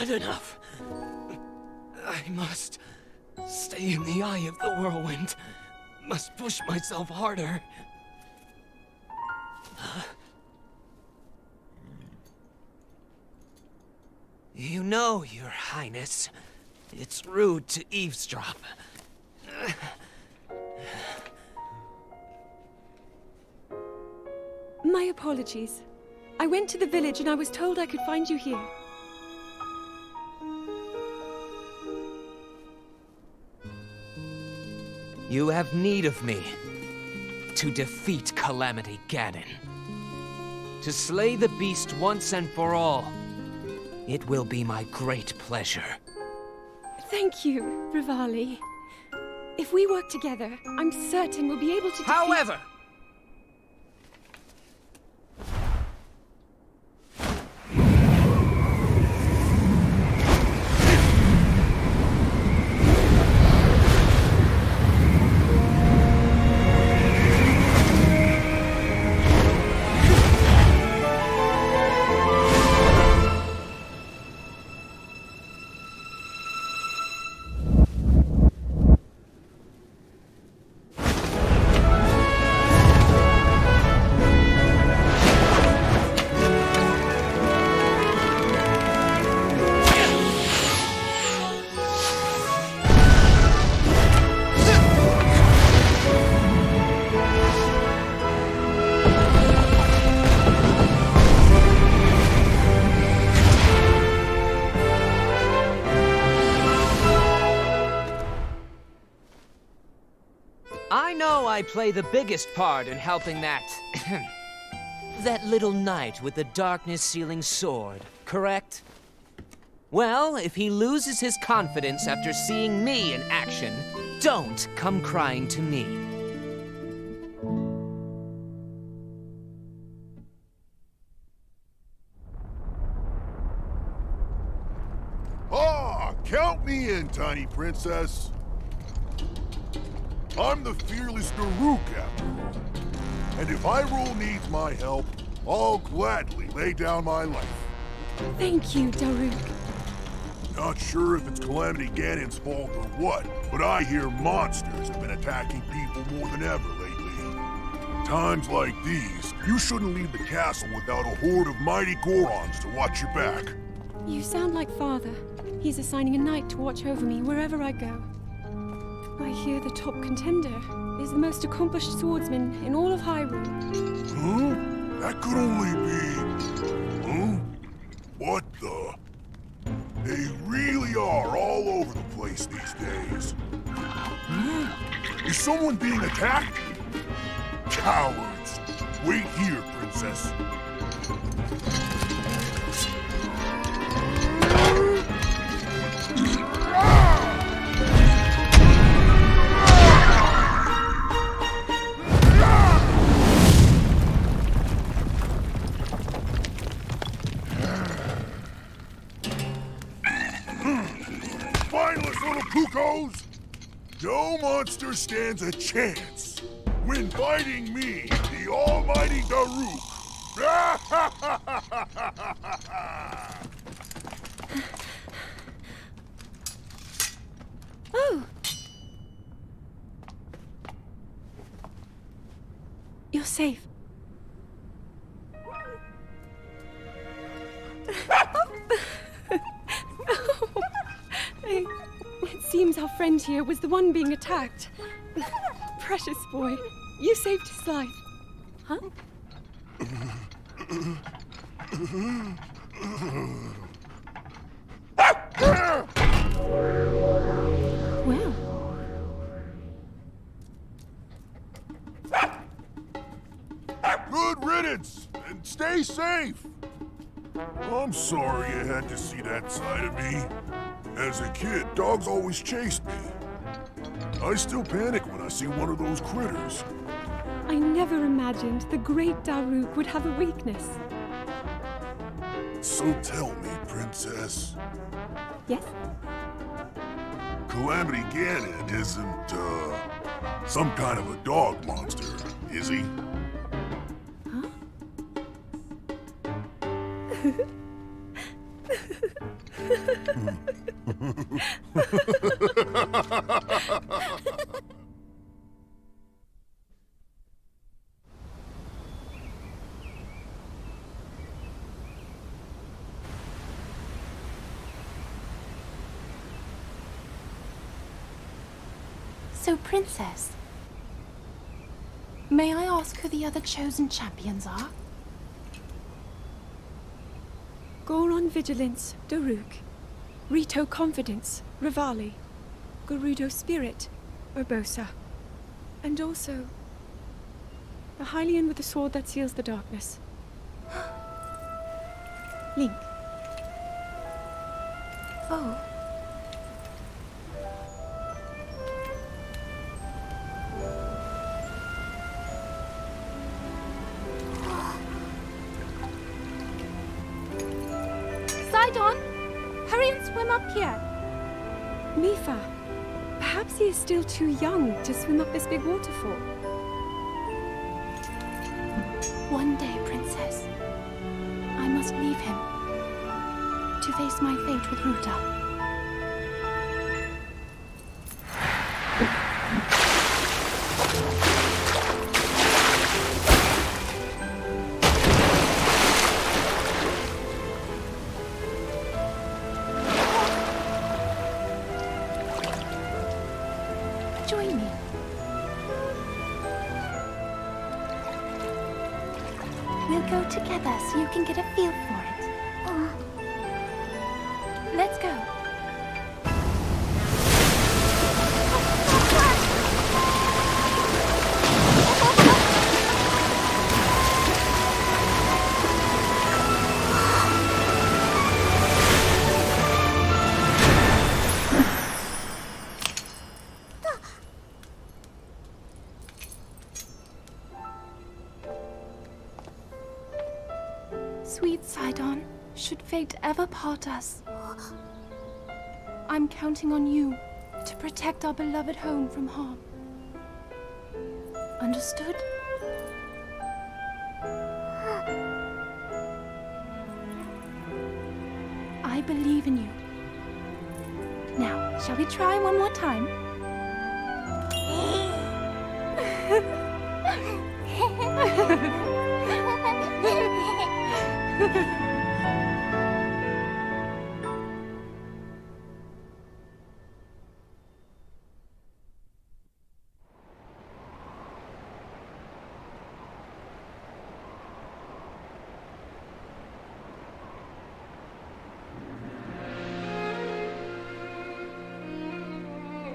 Not enough. I must stay in the eye of the whirlwind. Must push myself harder. You know, Your Highness, it's rude to eavesdrop. My apologies. I went to the village and I was told I could find you here. You have need of me to defeat Calamity Ganon. To slay the beast once and for all. It will be my great pleasure. Thank you, Rivali. If we work together, I'm certain we'll be able to defeat... However, I play the biggest part in helping that... that little knight with the darkness-sealing sword, correct? Well, if he loses his confidence after seeing me in action, don't come crying to me. Ah, count me in, tiny princess. I'm the fearless Daruk, after all. And if Hyrule needs my help, I'll gladly lay down my life. Thank you, Daruk. Not sure if it's Calamity Ganon's fault or what, but I hear monsters have been attacking people more than ever lately. Times like these, you shouldn't leave the castle without a horde of mighty Gorons to watch your back. You sound like Father. He's assigning a knight to watch over me wherever I go. I hear the top contender is the most accomplished swordsman in all of Hyrule. Huh? That could only be... Huh? What the... They really are all over the place these days. Is someone being attacked? Cowards! Wait here, princess. No monster stands a chance when fighting me, the almighty Daruk. Oh! You're safe. It seems our friend here was the one being attacked. Precious boy, you saved his life. Huh? Well. Good riddance, and stay safe. I'm sorry you had to see that side of me. As a kid, dogs always chased me. I still panic when I see one of those critters. I never imagined the great Daruk would have a weakness. So tell me, princess. Yes? Calamity Ganon isn't, some kind of a dog monster, is he? Huh? So, Princess, may I ask who the other chosen champions are? Goron Vigilance, Daruk. Rito Confidence, Rivali. Gerudo Spirit, Urbosa. And also, the Hylian with the sword that seals the darkness. Link. Oh. Sidon, hurry and swim up here. Mifa. Perhaps he is still too young to swim up this big waterfall. One day, Princess, I must leave him to face my fate with Ruta. Join me. We'll go together so you can get a feel for it. Let's go. Sweet Sidon, should fate ever part us, I'm counting on you to protect our beloved home from harm. Understood? I believe in you. Now, shall we try one more time?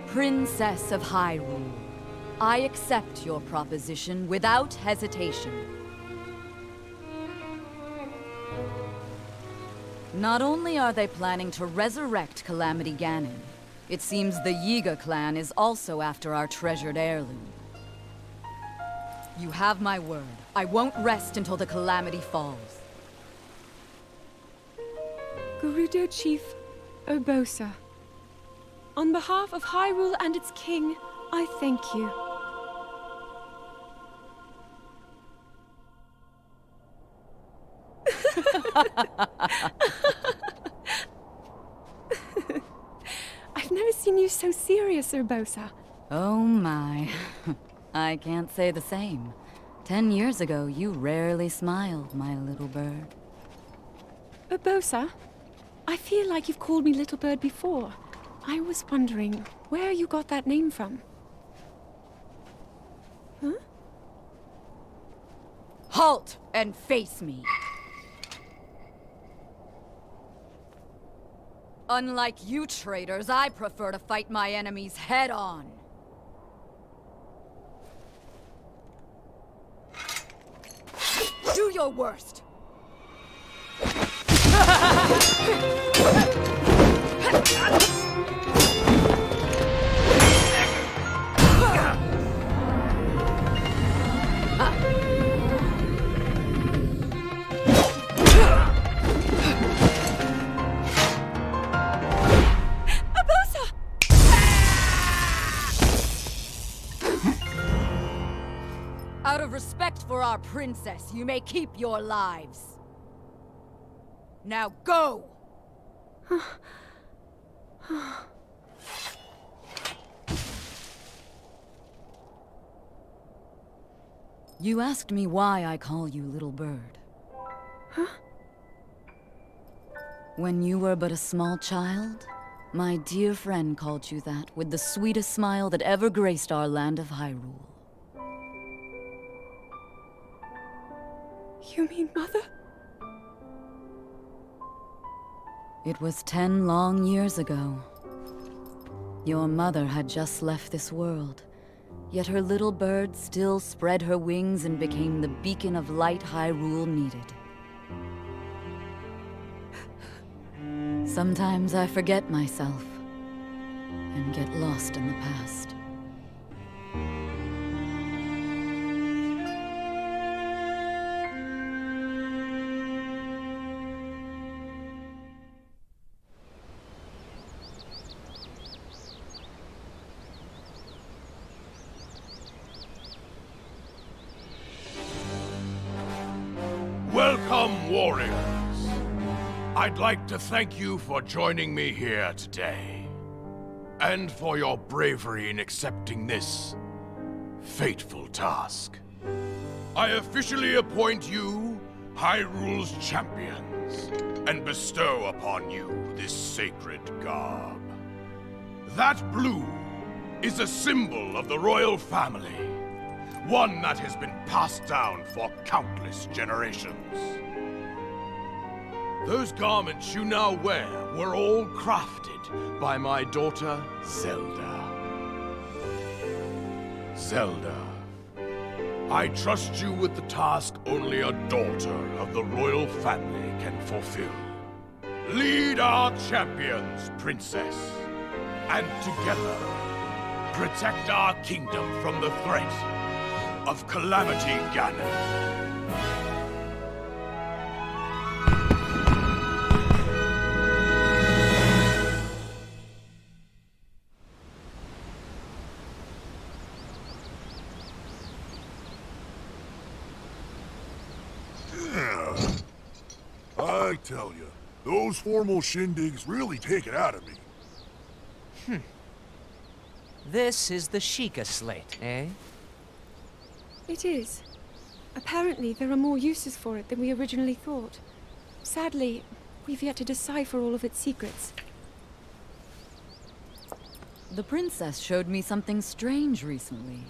Princess of Hyrule, I accept your proposition without hesitation. Not only are they planning to resurrect Calamity Ganon, it seems the Yiga clan is also after our treasured heirloom. You have my word. I won't rest until the Calamity falls. Gerudo Chief Urbosa. On behalf of Hyrule and its king, I thank you. I've never seen you so serious, Urbosa. Oh my. I can't say the same. 10 years ago, you rarely smiled, my little bird. Urbosa, I feel like you've called me Little Bird before. I was wondering where you got that name from. Huh? Halt and face me. Unlike you traitors, I prefer to fight my enemies head on. Do your worst. Out of respect for our princess, you may keep your lives. Now go! You asked me why I call you Little Bird. Huh? When you were but a small child, my dear friend called you that with the sweetest smile that ever graced our land of Hyrule. You mean Mother? It was 10 long years ago. Your mother had just left this world, yet her little bird still spread her wings and became the beacon of light Hyrule needed. Sometimes I forget myself and get lost in the past. Welcome, warriors. I'd like to thank you for joining me here today, and for your bravery in accepting this fateful task. I officially appoint you Hyrule's champions, and bestow upon you this sacred garb. That blue is a symbol of the royal family, one that has been passed down for countless generations. Those garments you now wear were all crafted by my daughter, Zelda. Zelda, I trust you with the task only a daughter of the royal family can fulfill. Lead our champions, Princess, and together, protect our kingdom from the threat of Calamity Ganon. I tell you, those formal shindigs really take it out of me. This is the Sheikah slate, eh? It is. Apparently, there are more uses for it than we originally thought. Sadly, we've yet to decipher all of its secrets. The princess showed me something strange recently.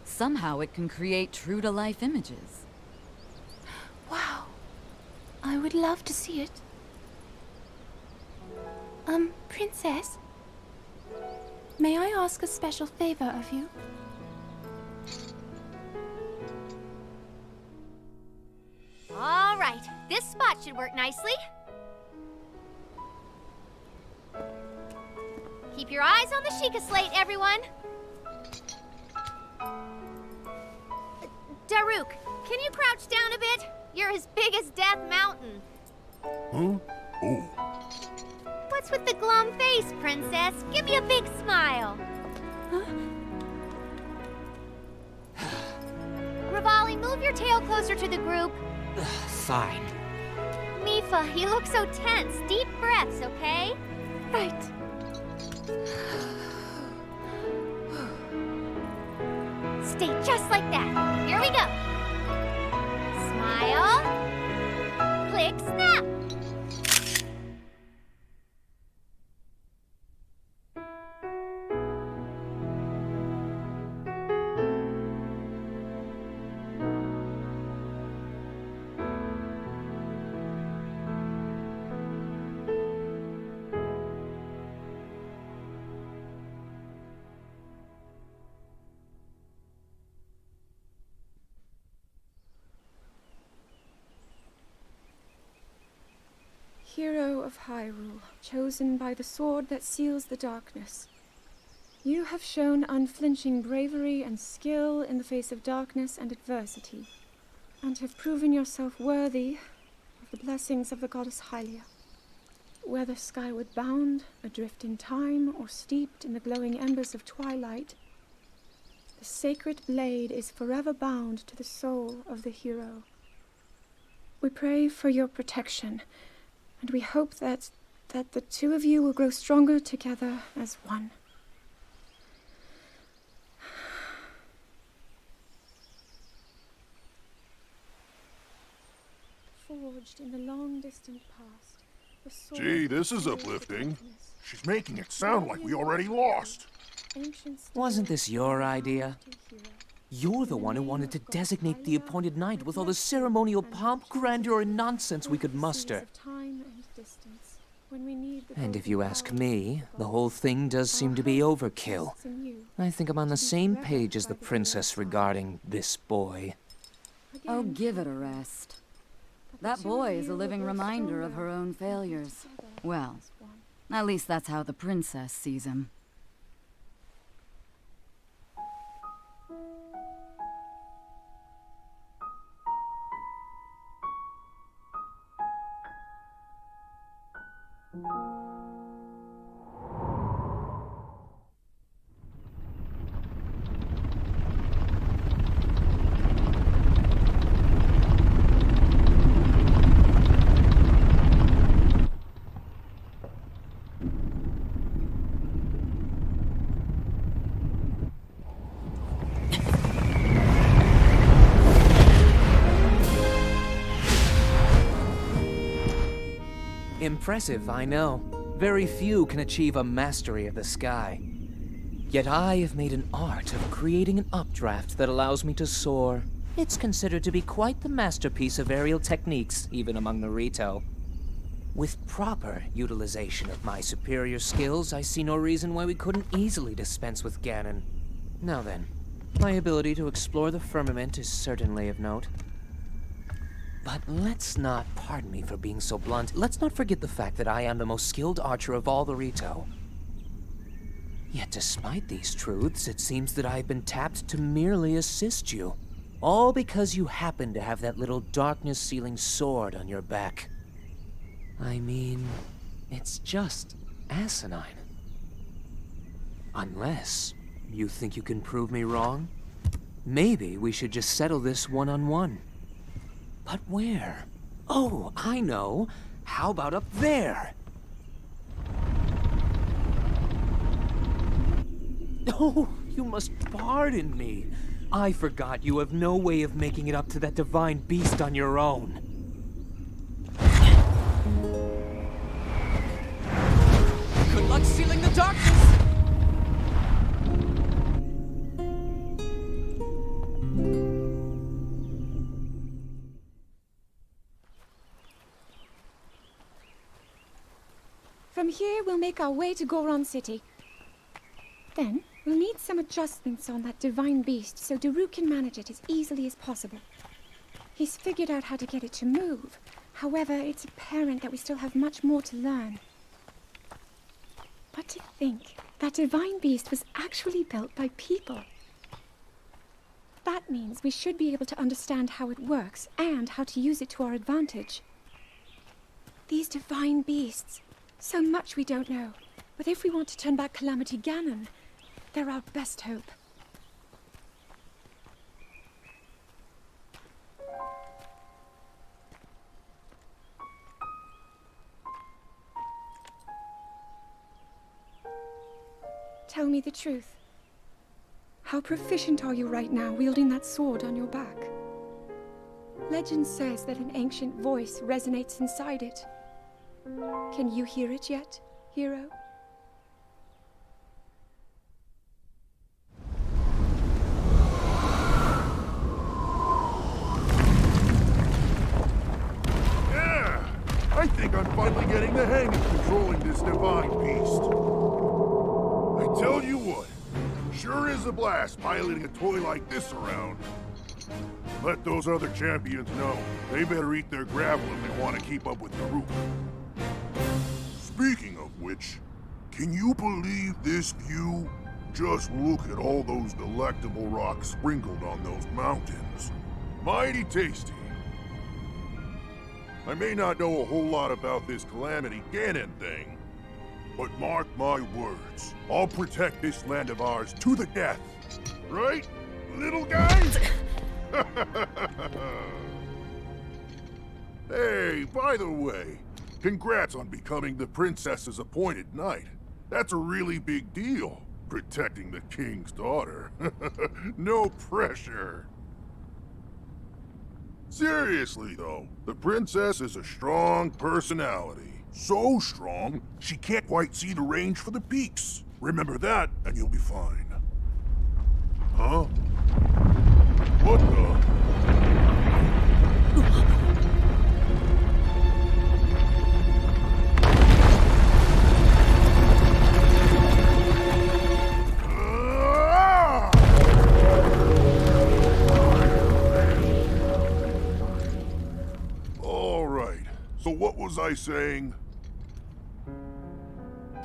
Somehow it can create true-to-life images. Wow. I would love to see it. Princess? May I ask a special favor of you? All right, this spot should work nicely. Keep your eyes on the Sheikah slate, everyone. Daruk, can you crouch down a bit? You're as big as Death Mountain. Huh? Oh. What's with the glum face, Princess? Give me a big smile. Rivali, move your tail closer to the group. Fine. Mifa, you look so tense. Deep breaths, okay? Right. Stay just like that. Here we go. Smile. Click, snap. Hero of Hyrule, chosen by the sword that seals the darkness. You have shown unflinching bravery and skill in the face of darkness and adversity, and have proven yourself worthy of the blessings of the goddess Hylia. Whether skyward bound, adrift in time, or steeped in the glowing embers of twilight, the sacred blade is forever bound to the soul of the hero. We pray for your protection, and we hope that that the two of you will grow stronger together as one. Forged in the long distant past, the sword Gee, this is of the uplifting. darkness. She's making it sound like we already lost. Ancient Wasn't stories this your of idea? to hero. You're the one who wanted to designate the appointed knight with all the ceremonial pomp, grandeur, and nonsense we could muster. And if you ask me, the whole thing does seem to be overkill. I think I'm on the same page as the princess regarding this boy. Oh, give it a rest. That boy is a living reminder of her own failures. Well, at least that's how the princess sees him. Impressive, I know. Very few can achieve a mastery of the sky. Yet I have made an art of creating an updraft that allows me to soar. It's considered to be quite the masterpiece of aerial techniques, even among the Rito. With proper utilization of my superior skills, I see no reason why we couldn't easily dispense with Ganon. Now then, my ability to explore the firmament is certainly of note. But let's not, pardon me for being so blunt, let's not forget the fact that I am the most skilled archer of all the Rito. Yet despite these truths, it seems that I've been tapped to merely assist you. All because you happen to have that little darkness-sealing sword on your back. I mean, it's just asinine. Unless you think you can prove me wrong? Maybe we should just settle this one-on-one. But where? Oh, I know. How about up there? Oh, you must pardon me. I forgot you have no way of making it up to that divine beast on your own. Good luck sealing the darkness! From here, we'll make our way to Goron City. Then, we'll need some adjustments on that divine beast so Daruk can manage it as easily as possible. He's figured out how to get it to move. However, it's apparent that we still have much more to learn. But to think, that divine beast was actually built by people. That means we should be able to understand how it works and how to use it to our advantage. These divine beasts, so much we don't know. But if we want to turn back Calamity Ganon, they're our best hope. Tell me the truth. How proficient are you right now wielding that sword on your back? Legend says that an ancient voice resonates inside it. Can you hear it yet, hero? Yeah! I think I'm finally getting the hang of controlling this divine beast. I tell you what, sure is a blast piloting a toy like this around. Let those other champions know. They better eat their gravel if they want to keep up with Daruk. Speaking of which, can you believe this view? Just look at all those delectable rocks sprinkled on those mountains. Mighty tasty. I may not know a whole lot about this Calamity Ganon thing, but mark my words, I'll protect this land of ours to the death. Right, little guys? Hey, by the way, Congrats on becoming the princess's appointed knight. That's a really big deal, protecting the king's daughter. No pressure. Seriously, though, the princess is a strong personality. So strong, she can't quite see the range for the peaks. Remember that, and you'll be fine. Huh? What the? All right, so what was I saying?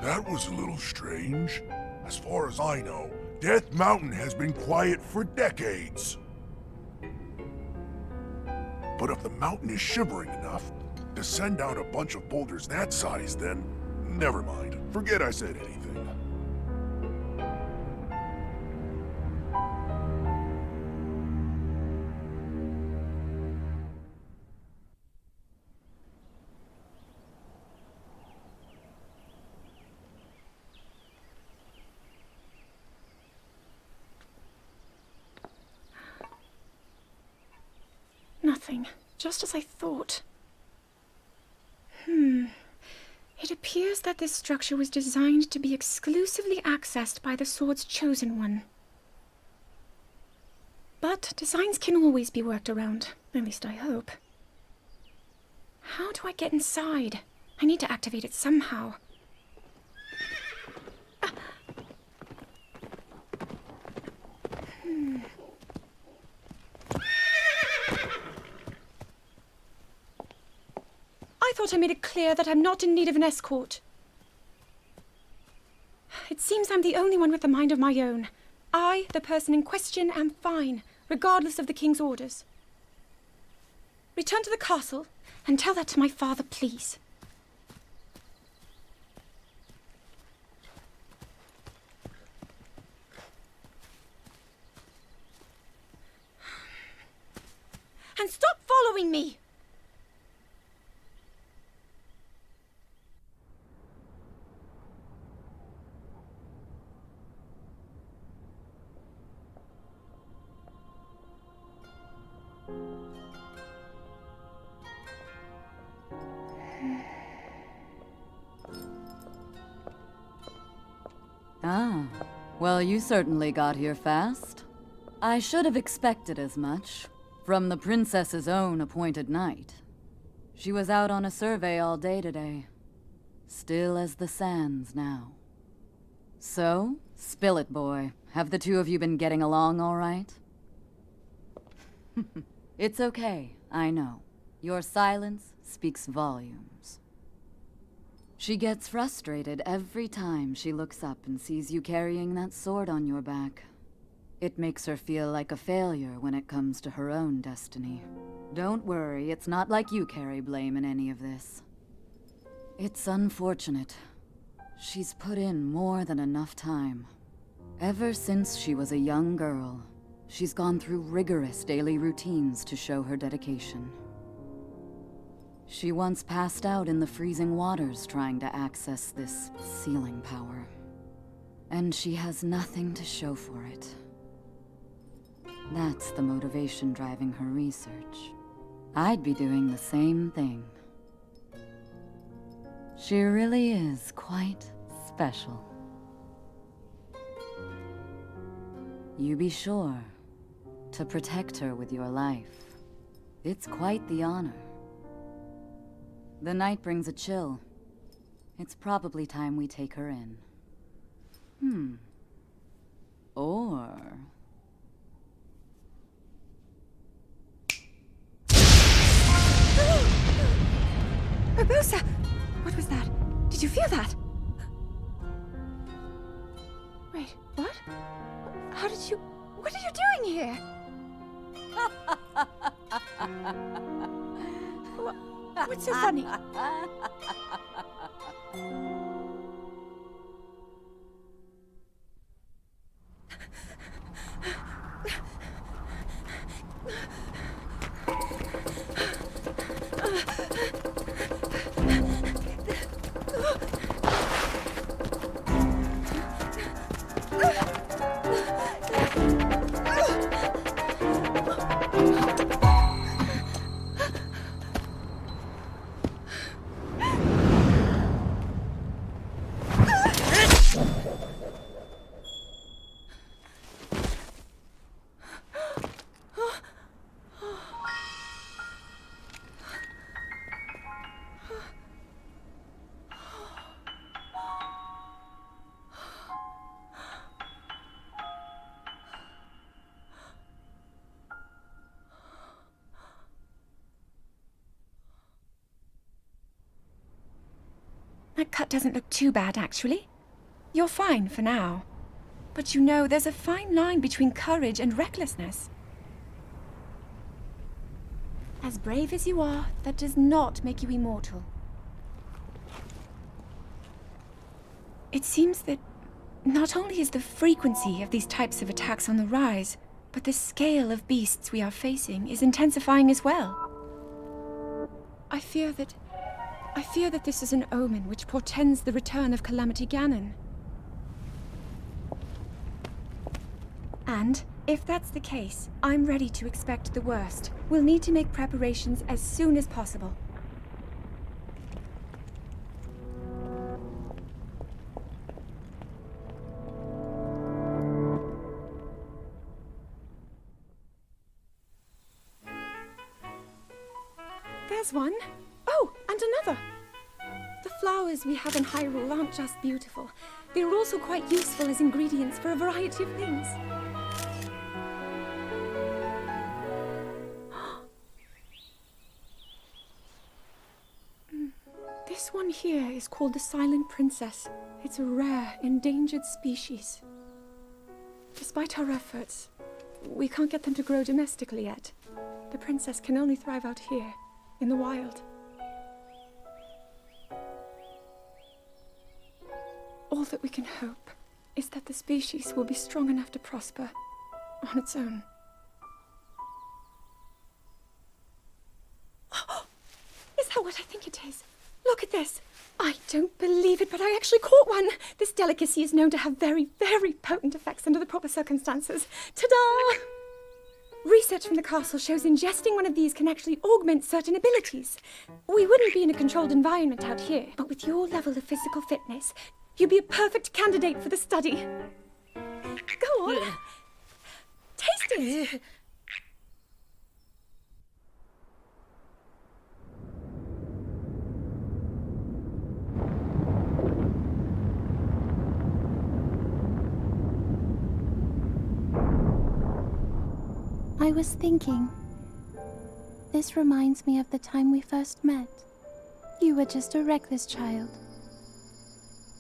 That was a little strange. As far as I know, Death Mountain has been quiet for decades. But if the mountain is shivering enough to send out a bunch of boulders that size, then never mind. Forget I said anything. Nothing. Just as I thought. It appears that this structure was designed to be exclusively accessed by the sword's chosen one. But designs can always be worked around. At least I hope. How do I get inside? I need to activate it somehow. I thought I made it clear that I'm not in need of an escort. It seems I'm the only one with a mind of my own. I, the person in question, am fine, regardless of the king's orders. Return to the castle and tell that to my father, please. And stop following me! Ah, well, you certainly got here fast. I should have expected as much. From the princess's own appointed knight. She was out on a survey all day today. Still as the sands now. So, spill it, boy. Have the two of you been getting along all right? It's okay, I know. Your silence speaks volumes. She gets frustrated every time she looks up and sees you carrying that sword on your back. It makes her feel like a failure when it comes to her own destiny. Don't worry, it's not like you carry blame in any of this. It's unfortunate. She's put in more than enough time. Ever since she was a young girl, she's gone through rigorous daily routines to show her dedication. She once passed out in the freezing waters trying to access this sealing power. And she has nothing to show for it. That's the motivation driving her research. I'd be doing the same thing. She really is quite special. You be sure to protect her with your life. It's quite the honor. The night brings a chill. It's probably time we take her in. Or... Urbosa! What was that? Did you feel that? Wait, what? How did you... What are you doing here? What's so funny? That cut doesn't look too bad, actually. You're fine for now. But you know, there's a fine line between courage and recklessness. As brave as you are, that does not make you immortal. It seems that not only is the frequency of these types of attacks on the rise, but the scale of beasts we are facing is intensifying as well. I fear that this is an omen which portends the return of Calamity Ganon. And, if that's the case, I'm ready to expect the worst. We'll need to make preparations as soon as possible. There's one. Oh, and another. The flowers we have in Hyrule aren't just beautiful. They're also quite useful as ingredients for a variety of things. This one here is called the Silent Princess. It's a rare, endangered species. Despite our efforts, we can't get them to grow domestically yet. The princess can only thrive out here, in the wild. All that we can hope is that the species will be strong enough to prosper on its own. Is that what I think it is? Look at this! I don't believe it, but I actually caught one! This delicacy is known to have very, very potent effects under the proper circumstances. Ta-da! Research from the castle shows ingesting one of these can actually augment certain abilities. We wouldn't be in a controlled environment out here, but with your level of physical fitness, you'd be a perfect candidate for the study. Go on. Taste it. I was thinking, this reminds me of the time we first met. You were just a reckless child,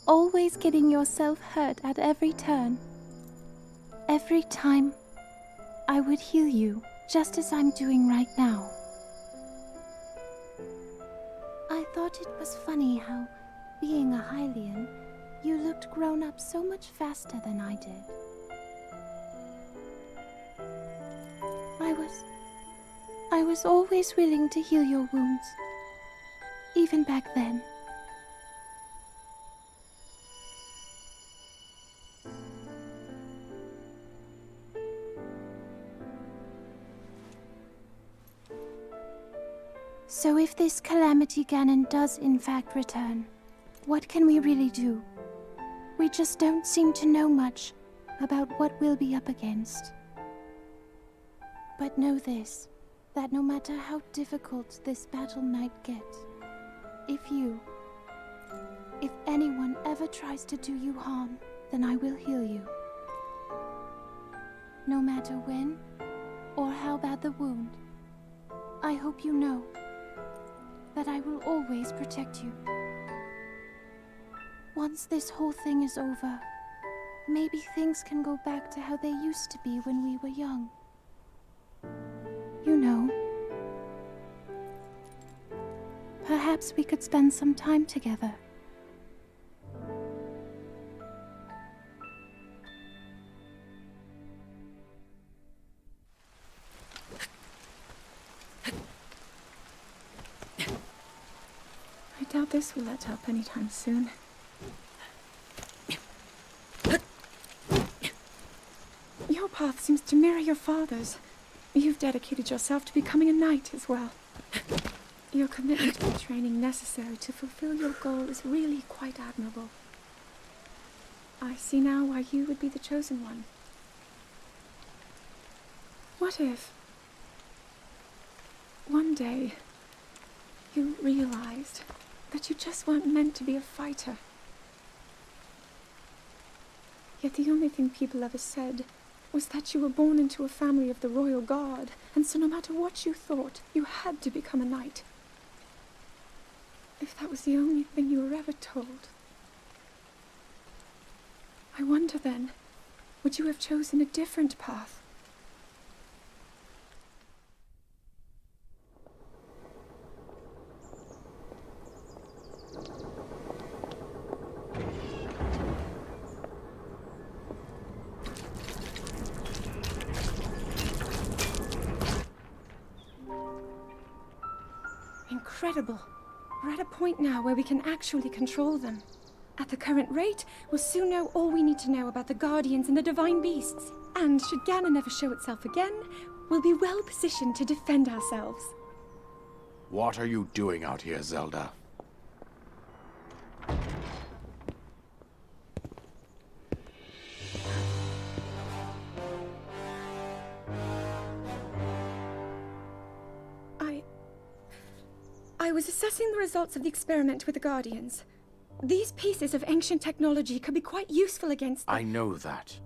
always getting yourself hurt at every turn. Every time, I would heal you, just as I'm doing right now. I thought it was funny how, being a Hylian, you looked grown up so much faster than I did. I was always willing to heal your wounds, even back then. So if this Calamity Ganon does in fact return, what can we really do? We just don't seem to know much about what we'll be up against. But know this, that no matter how difficult this battle might get, if anyone ever tries to do you harm, then I will heal you. No matter when or how bad the wound, I hope you know that I will always protect you. Once this whole thing is over, maybe things can go back to how they used to be when we were young. You know, perhaps we could spend some time together. I doubt this will let up anytime soon. Your path seems to mirror your father's. You've dedicated yourself to becoming a knight as well. Your commitment to the training necessary to fulfill your goal is really quite admirable. I see now why you would be the chosen one. What if one day you realized that you just weren't meant to be a fighter? Yet the only thing people ever said was that you were born into a family of the royal guard, and so no matter what you thought, you had to become a knight. If that was the only thing you were ever told. I wonder then, would you have chosen a different path? Incredible. We're at a point now where we can actually control them. At the current rate, we'll soon know all we need to know about the Guardians and the Divine Beasts. And should Ganon ever show itself again, we'll be well positioned to defend ourselves. What are you doing out here, Zelda? I was assessing the results of the experiment with the Guardians. These pieces of ancient technology could be quite useful against them. I know that.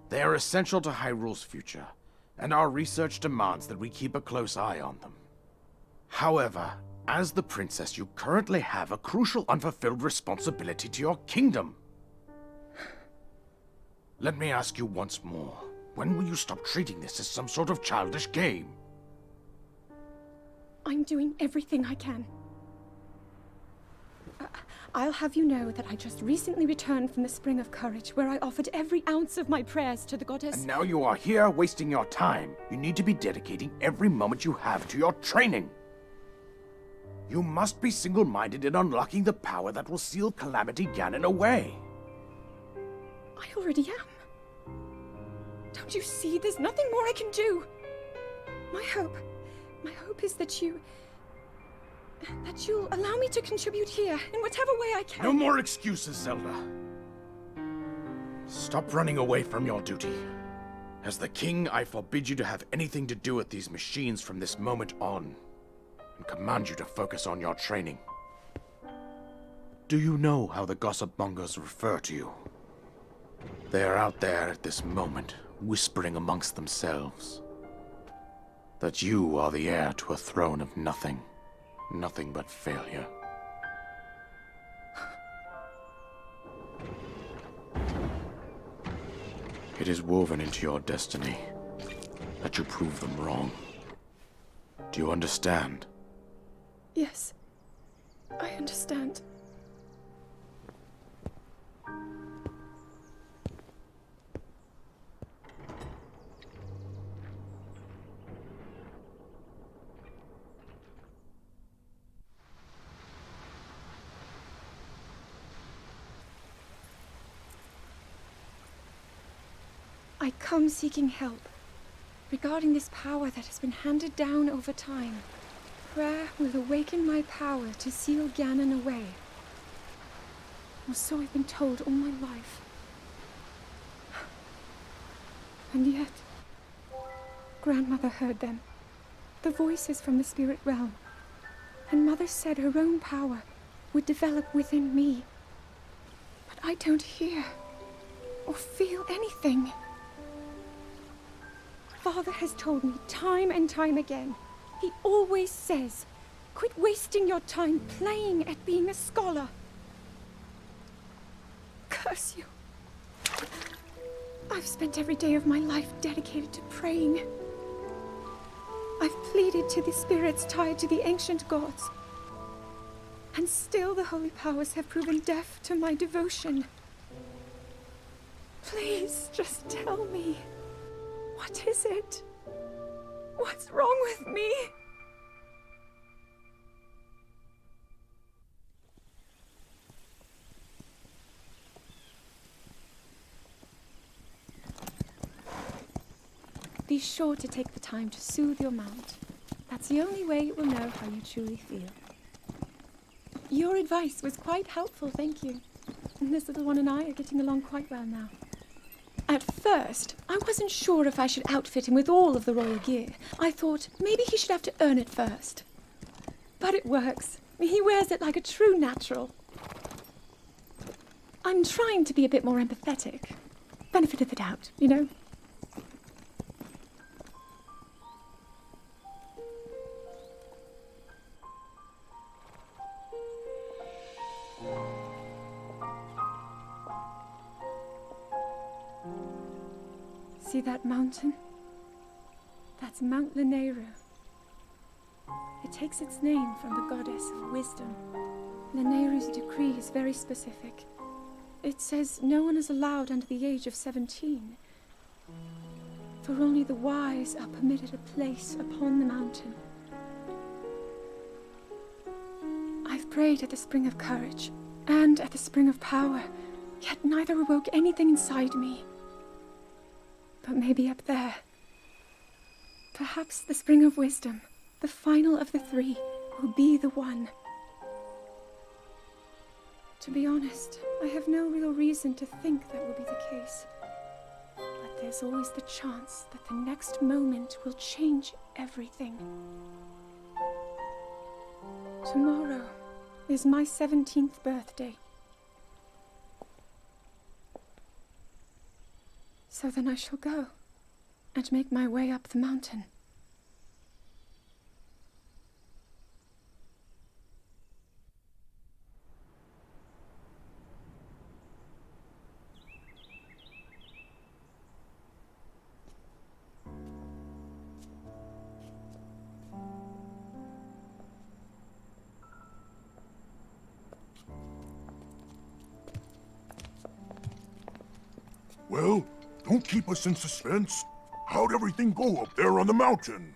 They are essential to Hyrule's future, and our research demands that we keep a close eye on them. However, as the princess, you currently have a crucial unfulfilled responsibility to your kingdom. Let me ask you once more, when will you stop treating this as some sort of childish game? I'm doing everything I can. I'll have you know that I just recently returned from the Spring of Courage, where I offered every ounce of my prayers to the goddess. And now you are here wasting your time. You need to be dedicating every moment you have to your training. You must be single-minded in unlocking the power that will seal Calamity Ganon away. I already am. Don't you see? There's nothing more I can do. My hope is that you'll allow me to contribute here in whatever way I can. No more excuses, Zelda. Stop running away from your duty. As the king, I forbid you to have anything to do with these machines from this moment on, and command you to focus on your training. Do you know how the gossip mongers refer to you? They are out there at this moment, whispering amongst themselves that you are the heir to a throne of nothing but failure. It is woven into your destiny that you prove them wrong. Do you understand? Yes, I understand. I come seeking help regarding this power that has been handed down over time. Prayer will awaken my power to seal Ganon away. Or so I've been told all my life. And yet, Grandmother heard them. The voices from the spirit realm. And Mother said her own power would develop within me. But I don't hear or feel anything. Father has told me time and time again. He always says, quit wasting your time playing at being a scholar. Curse you. I've spent every day of my life dedicated to praying. I've pleaded to the spirits tied to the ancient gods. And still the holy powers have proven deaf to my devotion. Please, just tell me. What is it? What's wrong with me? Be sure to take the time to soothe your mount. That's the only way it will know how you truly feel. Your advice was quite helpful, thank you. And this little one and I are getting along quite well now. At first, I wasn't sure if I should outfit him with all of the royal gear. I thought maybe he should have to earn it first. But it works. He wears it like a true natural. I'm trying to be a bit more empathetic. Benefit of the doubt, you know? See that mountain? That's Mount Lanayru. It takes its name from the goddess of wisdom. Lanayru's decree is very specific. It says no one is allowed under the age of 17. For only the wise are permitted a place upon the mountain. I've prayed at the Spring of Courage and at the Spring of Power, yet neither awoke anything inside me. But maybe up there. Perhaps the Spring of Wisdom, the final of the three, will be the one. To be honest, I have no real reason to think that will be the case. But there's always the chance that the next moment will change everything. Tomorrow is my 17th birthday. So then I shall go and make my way up the mountain. Well, don't keep us in suspense. How'd everything go up there on the mountain?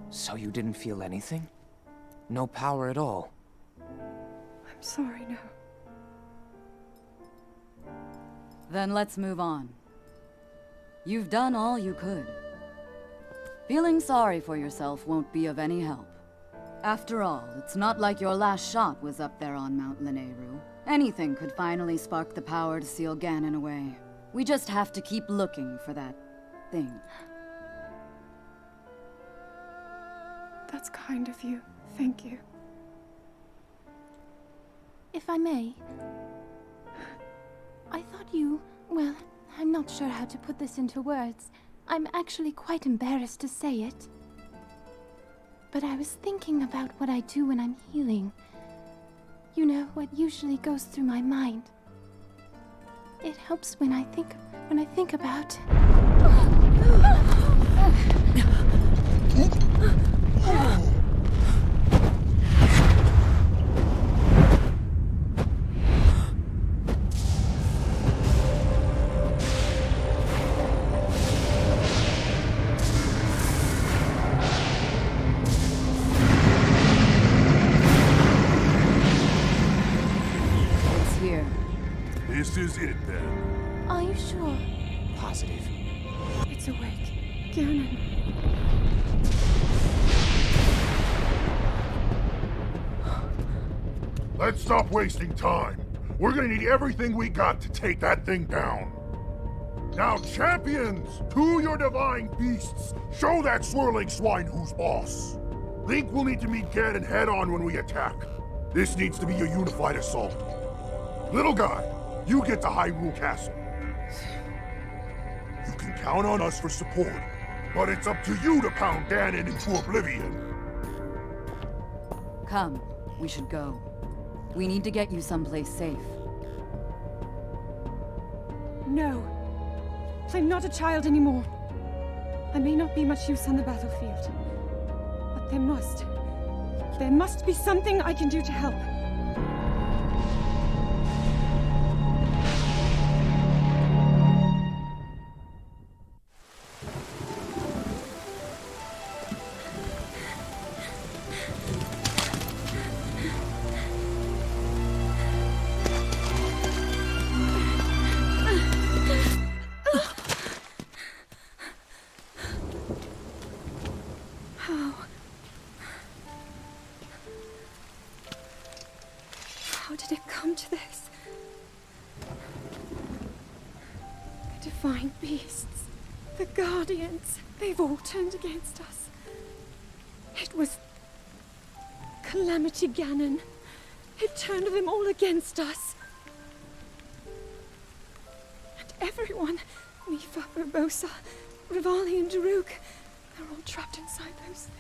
So you didn't feel anything? No power at all? I'm sorry, no. Then let's move on. You've done all you could. Feeling sorry for yourself won't be of any help. After all, it's not like your last shot was up there on Mount Lanayru. Anything could finally spark the power to seal Ganon away. We just have to keep looking for that thing. That's kind of you. Thank you. If I may, I thought you... Well, I'm not sure how to put this into words. I'm actually quite embarrassed to say it. But I was thinking about what I do when I'm healing. You know, what usually goes through my mind. It helps when I think about... This is it, then. Are you sure? Positive. It's awake. Ganon. Let's stop wasting time. We're gonna need everything we got to take that thing down. Now, champions, to your divine beasts, show that swirling swine who's boss. Link will need to meet Ganon head-on when we attack. This needs to be a unified assault. Little guy, you get to Hyrule Castle. You can count on us for support, but it's up to you to pound Ganon into oblivion. Come, we should go. We need to get you someplace safe. No. I'm not a child anymore. I may not be much use on the battlefield, but there must be something I can do to help. How did it come to this? The divine beasts, the guardians, they've all turned against us. It was Calamity Ganon. It turned them all against us. And everyone, Mipha, Urbosa, Rivali and Daruk, they're all trapped inside those things.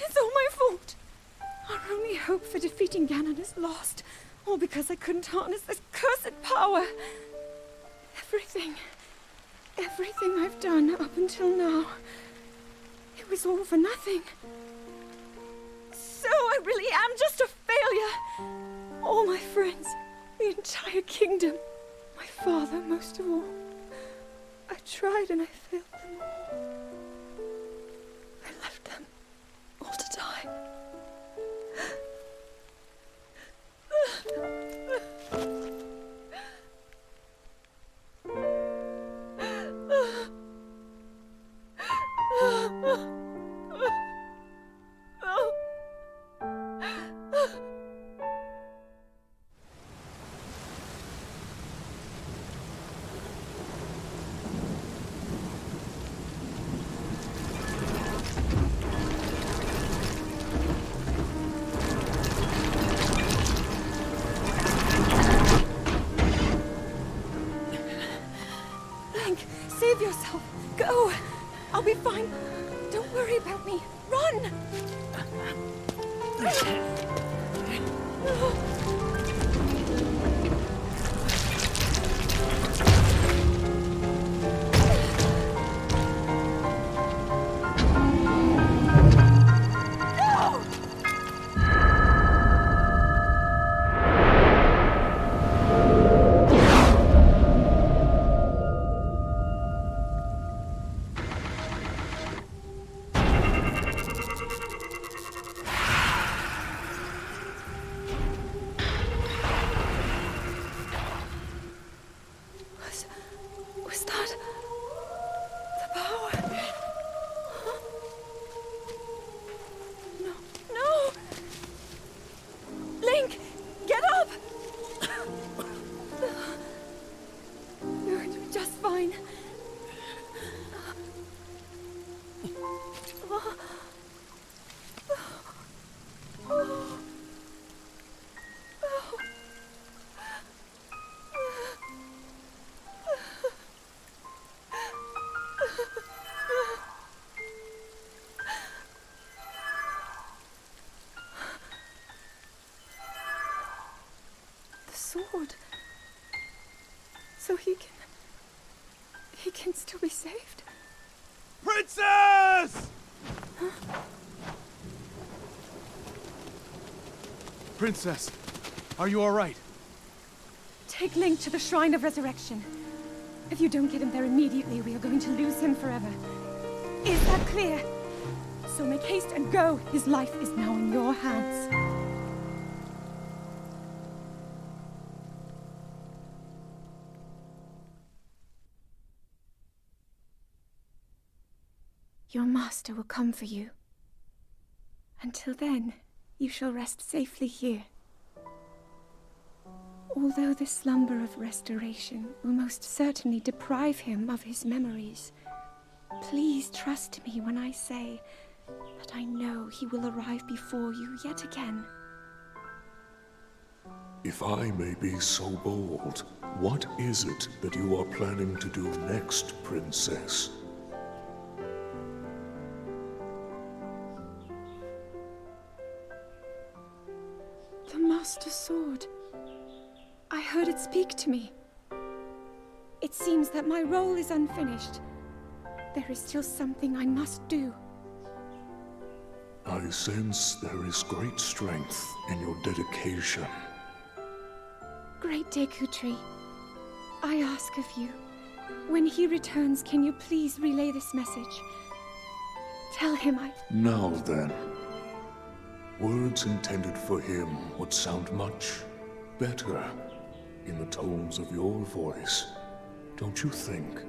It's all my fault. Our only hope for defeating Ganon is lost. All because I couldn't harness this cursed power. Everything I've done up until now, it was all for nothing. So I really am just a failure. All my friends, the entire kingdom, my father most of all. I tried and I failed them all. I left them all to die. Save yourself. Go. I'll be fine. Don't worry about me. Run! Was that the power? Huh? No! Link, get up! You're just fine. Sword. So he can still be saved? Princess! Huh? Princess, are you all right? Take Link to the Shrine of Resurrection. If you don't get him there immediately, we are going to lose him forever. Is that clear? So make haste and go. His life is now in your hands. Your master will come for you. Until then, you shall rest safely here. Although the slumber of restoration will most certainly deprive him of his memories, please trust me when I say that I know he will arrive before you yet again. If I may be so bold, what is it that you are planning to do next, Princess? The Master Sword. I heard it speak to me. It seems that my role is unfinished. There is still something I must do. I sense there is great strength in your dedication. Great Deku Tree, I ask of you, when he returns, can you please relay this message? Tell him Now then. Words intended for him would sound much better in the tones of your voice, don't you think?